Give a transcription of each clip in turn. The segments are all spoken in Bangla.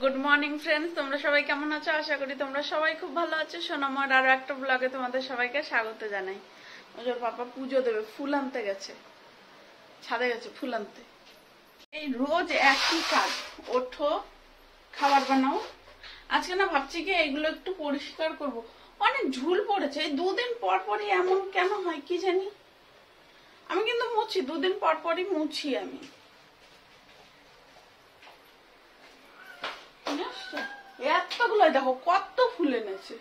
গুড মর্নিং ফ্রেন্ডস, তোমরা সবাই কেমন আছো? আশা করি তোমরা সবাই খুব ভালো আছো। সোনামার আরো একটা ব্লগে তোমাদের সবাইকে স্বাগত জানাই। ওর পাপা পুজো দেবে, ফুল আনতে গেছে, ছাদে গেছে ফুল আনতে। এই রোজ একই কাজ, ওঠো খাবার বানাও। আজকে না ভাবছি কি এইগুলো একটু পরিষ্কার করব, অনেক ঝুল পড়েছে। এই দুদিন পর পরই এমন কেন হয় কি জানি। আমি কিন্তু মুছি, দুদিন পর পরই মুছি আমি। এতগুলো দেখো কত ফুল এনেছে।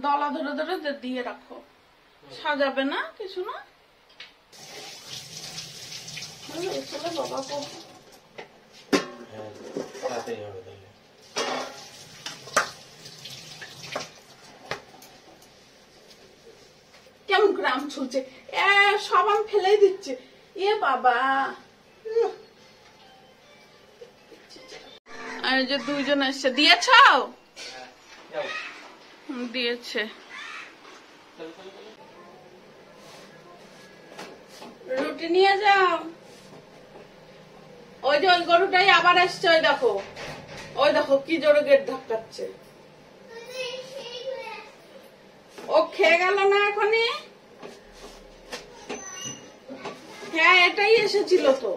দলা ধরে ধরে দিয়ে রাখো, সাজাবে না কিছু না। বাবা কেমন গ্রাম ছুলছে, সব আম ফেলেই দিচ্ছে। এ বাবা, আর যে দুইজন এসছে, দিয়েছ? দিয়েছে। রুটি নিয়ে যাও। ওই যে ওই গরুটাই আবার এসছে, ওই দেখো, ওই দেখো কি জোরে গেট ধাক্কাচ্ছে। ও খেয়ে গেল না এখনই? হ্যাঁ, এটাই এসেছিল তো।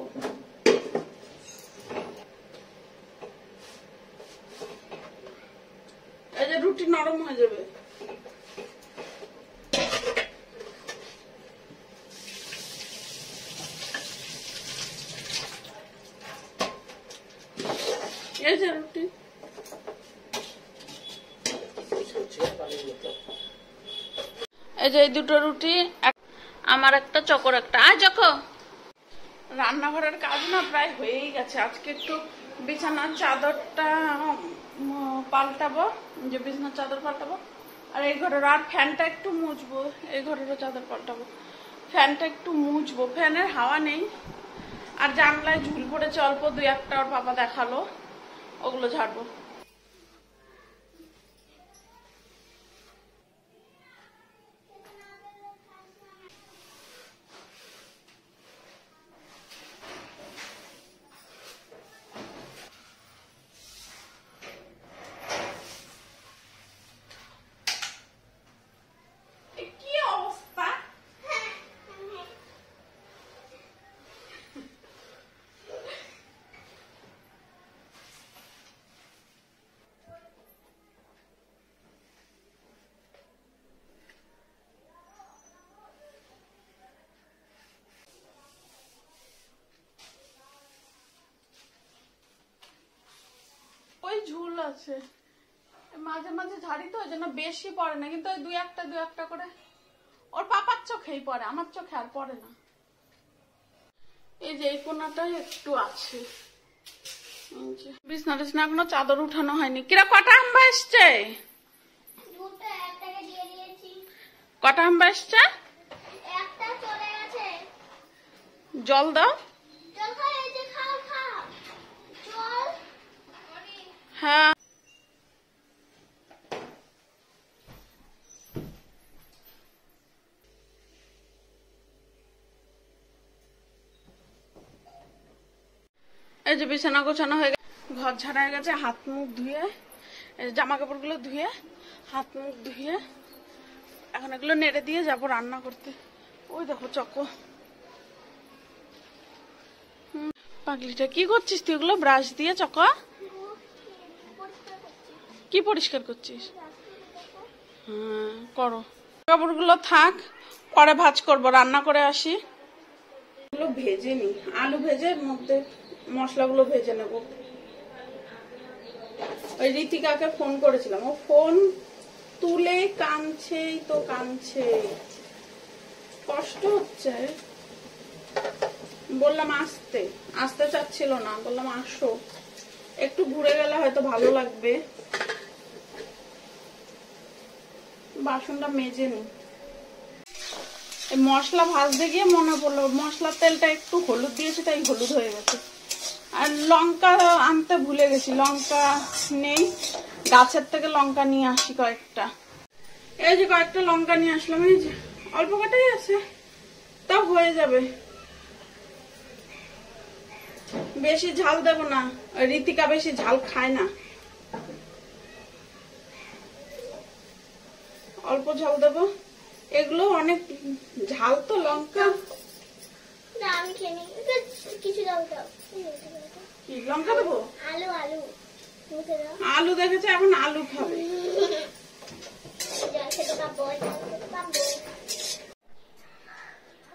এই যে রুটি নরম হয়ে যাবে। এই যে রুটি, এই যে এই দুটো রুটি, আমার একটা, চকর একটা। আয় চকো। রান্নাঘরের কাজ না প্রায় হয়েই গেছে। আজকে একটু বিছানার চাদরটা পাল্টাবো, যে বিছানার চাদর পাল্টাবো, আর এই ঘরের আর ফ্যানটা একটু মুছবো। এই ঘরেরও চাদর পাল্টাবো, ফ্যানটা একটু মুছবো, ফ্যানের হাওয়া নেই। আর জানলায় ঝুল পড়েছে অল্প, দুই একটা ওর পাপা দেখালো, ওগুলো ঝাড়বো। ওই ঝুল আছে, মাঝে মাঝে ঝাড়ি তো, ওই জন্য বেশি পড়ে না, কিন্তু ওই দুই একটা করে ওর পাপার চোখেই পড়ে, আমার চোখে আর পড়ে না। এই যে এই কোনাটাই একটু আছে। বিছনা টিছনা এখনো চাদর উঠানো হয়নি। কিরা কটা আম্বা এসছে? কটা আম্বা এসছে? জল দাও। হ্যাঁ, এই যে বিছানা গোছানো হয়ে গেছে, ঘর ঝাড়া হয়ে গেছে, হাত মুখ ধুয়ে, জামা কাপড় গুলো ধুয়ে, হাত মুখ ধুয়ে এখন এগুলো নেড়ে দিয়ে যাবো রান্না করতে। ওই দেখো চকো, পাগলিটা কি করছিস তুই? এগুলো ব্রাশ দিয়ে চকো কি পরিষ্কার করছিস? হ্যাঁ করো। কাপড়গুলো থাক, পরে ভাজ করবো, রান্না করে আসি। এগুলো ভেজে নি, আলু ভেজে মধ্যে মশলাগুলো ভেজে নেব। ওই ঋতিকাকে ফোন করেছিলাম, ও ফোন তুলে কাঁদছেই তো কাঁদছে, কষ্ট হচ্ছে। বললাম আসতে, আসতে চাচ্ছিল না, বললাম আসো, একটু ঘুরে গেলে হয়তো ভালো লাগবে। বাসনটা মেজে নি। মশলা ভাজতে গিয়ে মনে পড়লো মশলার তেলটা একটু হলুদ দিয়েছে, তাই হলুদ হয়ে গেছে। আর লঙ্কা আনতে ভুলে গেছি, লঙ্কা নেই, গাছের থেকে লঙ্কা নিয়ে আসি কয়েকটা। এই যে কয়েকটা লঙ্কা নিয়ে আসলাম, এই যে অল্প কটাই আছে, তাও হয়ে যাবে। বেশি ঝাল দেবো না, ঋতিকা বেশি ঝাল খায় না, অল্প ঝাল দেবো। এগুলো অনেক ঝাল তো লঙ্কা। না আমি খেয়ে নিই, কিছু দাও দাও। কি লঙ্কা দেবো? আলু আলু আলু দেখেছে, এখন আলু খাবে।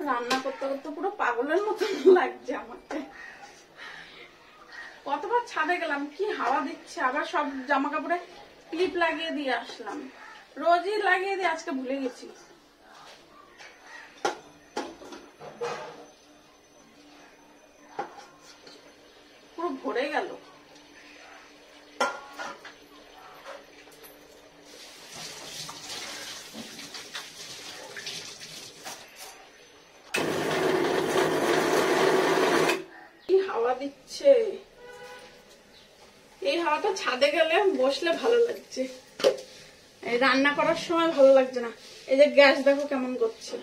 রান্না করতে করতে পুরো পাগলের মতন লাগছে আমাকে। কতবার ছাদে গেলাম, কি হাওয়া দিচ্ছে, আবার সব জামা কাপড়ে ক্লিপ লাগিয়ে দিয়ে আসলাম। রোজই লাগিয়ে দিয়ে, আজকে ভুলে গেছি। পুরো ভরে গেল। কি হাওয়া দিচ্ছে, এই হাওয়াটা ছাদে গেলে বসলে ভালো লাগছে, এই রান্না করার সময় ভালো লাগছে না। এই যে গ্যাস দেখো কেমন করছে,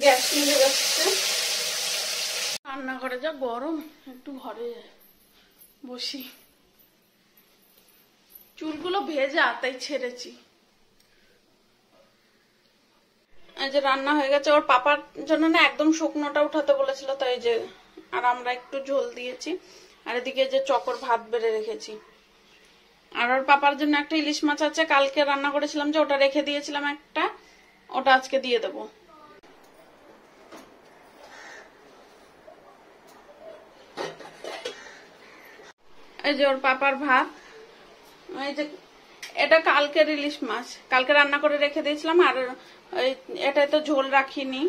গ্যাস নিভে যাচ্ছে। রান্নাঘরে যা গরম, একটু ঘরে বসি। চুলগুলো ভেজা, তাই ছেড়েছি। এই যে রান্না হয়ে গেছে। ওর পাপার জন্য না একদম শুকনোটা উঠাতে বলেছিল, তাই যে আর আমরা একটু ঝোল দিয়েছি। আর এদিকে যে চকর ভাত বেড়ে রেখেছি। আর ওর পাপার জন্য একটা ইলিশ মাছ আছে, কালকে রান্না করেছিলাম যে, ওটা রেখে দিয়েছিলাম একটা, ওটা আজকে দিয়ে দেবো। এই যে ওর পাপার ভাত। এই যে এটা কালকের ইলিশ মাছ, কালকে রান্না করে রেখে দিয়েছিলাম। আর এটা তো ঝোল রাখিনি।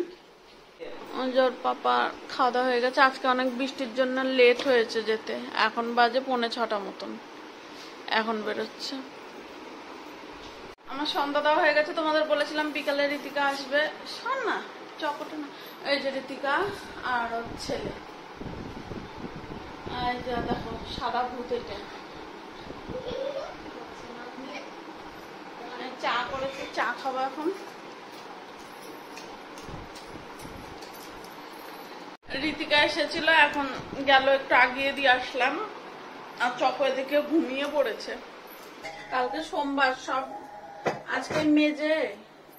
ওর পাপা খাওয়া দাওয়া হয়ে গেছে। আজকে অনেক বৃষ্টির জন্য লেট হয়েছে যেতে, এখন বাজে 5:45 মতন, এখন বেরোচ্ছে। আমার সন্ধ্যা দেওয়া হয়ে গেছে, তোমাদের বলেছিলাম বিকালে ঋতিকা আসবে। শোন না, চকটা না। এই যে ঋতিকা আর ওর ছেলে। এই যে দেখো সাদা ভূত, এটা চা করেছে, চা খাবো এখন। ঋতিকা এসেছিল, এখন গেল, একটু আগিয়ে দিয়ে আসলাম। আর চকো এদিকে ঘুমিয়ে পড়েছে। কালকে সোমবার, সব আজকে মেজে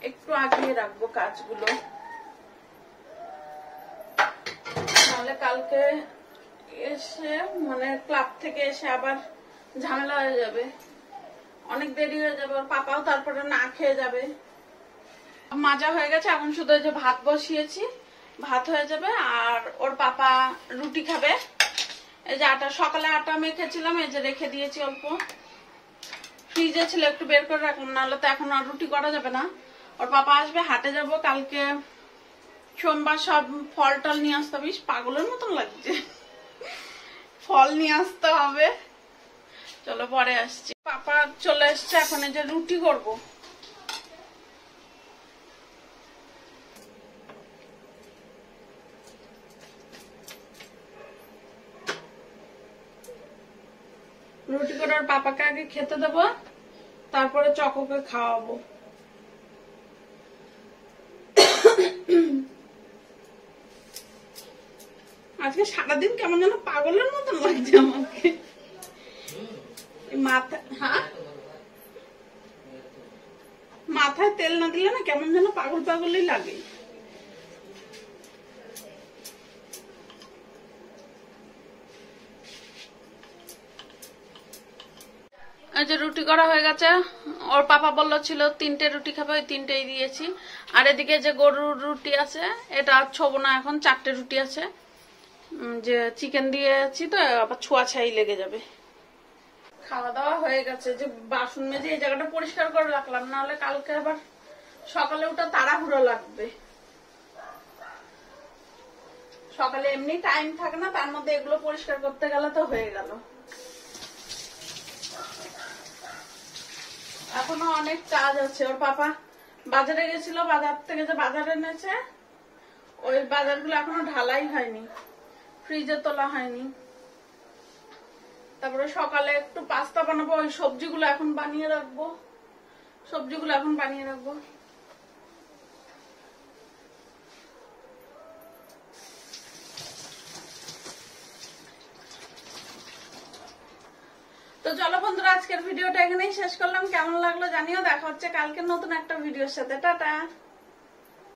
একটু আগিয়ে রাখবো কাজগুলো, তাহলে কালকে এসে মানে ক্লাব থেকে এসে আবার ঝামেলা হয়ে যাবে, অনেক দেরি হয়ে যাবে। ওর পাপাও তারপরে না খেয়ে যাবে। মাজা হয়ে গেছে, এখন শুধু এই যে ভাত বসিয়েছি, ভাত হয়ে যাবে। আর ওর পাপা রুটি খাবে। এই যে আটা, সকালে আটা মেখেছিলাম, এই যে রেখে দিয়েছি অল্প, ফ্রিজে ছিল, একটু বের করে রাখলাম, নাহলে তো এখন আর রুটি করা যাবে না। ওর পাপা আসবে, হাটে যাব কালকে সোমবার, সব ফল টল নিয়ে আসতে হবে। পাগলের মতন লাগছে, ফল নিয়ে আসতে হবে। চলো পরে আসছি। পাপা চলে এসছে, এখন এই যে রুটি করব। রুটি করে ওর পাপাকে আগে খেতে দেবো, তারপরে চকোকে খাওয়াবো। আজকে সারাদিন কেমন যেন পাগলের মতন লাগছে আমাকে। মাথায় তেল না দিলে না কেমন যেন পাগল পাগলই লাগে। এই যে রুটি করা হয়ে গেছে। ওর পাপা বললো ছিল 3টে রুটি খাবে, ওই 3টেই দিয়েছি। আর এদিকে যে গরুর রুটি আছে, এটা ছোবো না, এখন 4টে রুটি আছে, যে চিকেন দিয়েছি তো আবার ছোঁয়াছাই লেগে যাবে। খাওয়া দাওয়া হয়ে গেছে, যে বাসন মেজে এই জায়গাটা পরিষ্কার করে রাখলাম, নাহলে কালকে আবার সকালে ওটা তাড়াহুড়ো লাগবে। সকালে এমনি টাইম থাকে না, তার মধ্যে এগুলো পরিষ্কার করতে গেলে তো হয়ে গেল। এখনো অনেক কাজ আছে। ওর পাপা বাজারে গেছিল, বাজার থেকে যে বাজার এনেছে, ওই বাজারগুলো এখনো ঢালাই হয়নি, ফ্রিজে তোলা হয়নি। তারপরে সকালে একটু পাস্তা বানাবো, ওই সবজিগুলো এখন বানিয়ে রাখবো, তো চলো বন্ধুরা, আজকের ভিডিওটা এখানেই শেষ করলাম। কেমন লাগলো জানিও। দেখা হচ্ছে কালকে নতুন একটা ভিডিওর সাথে। টাটা।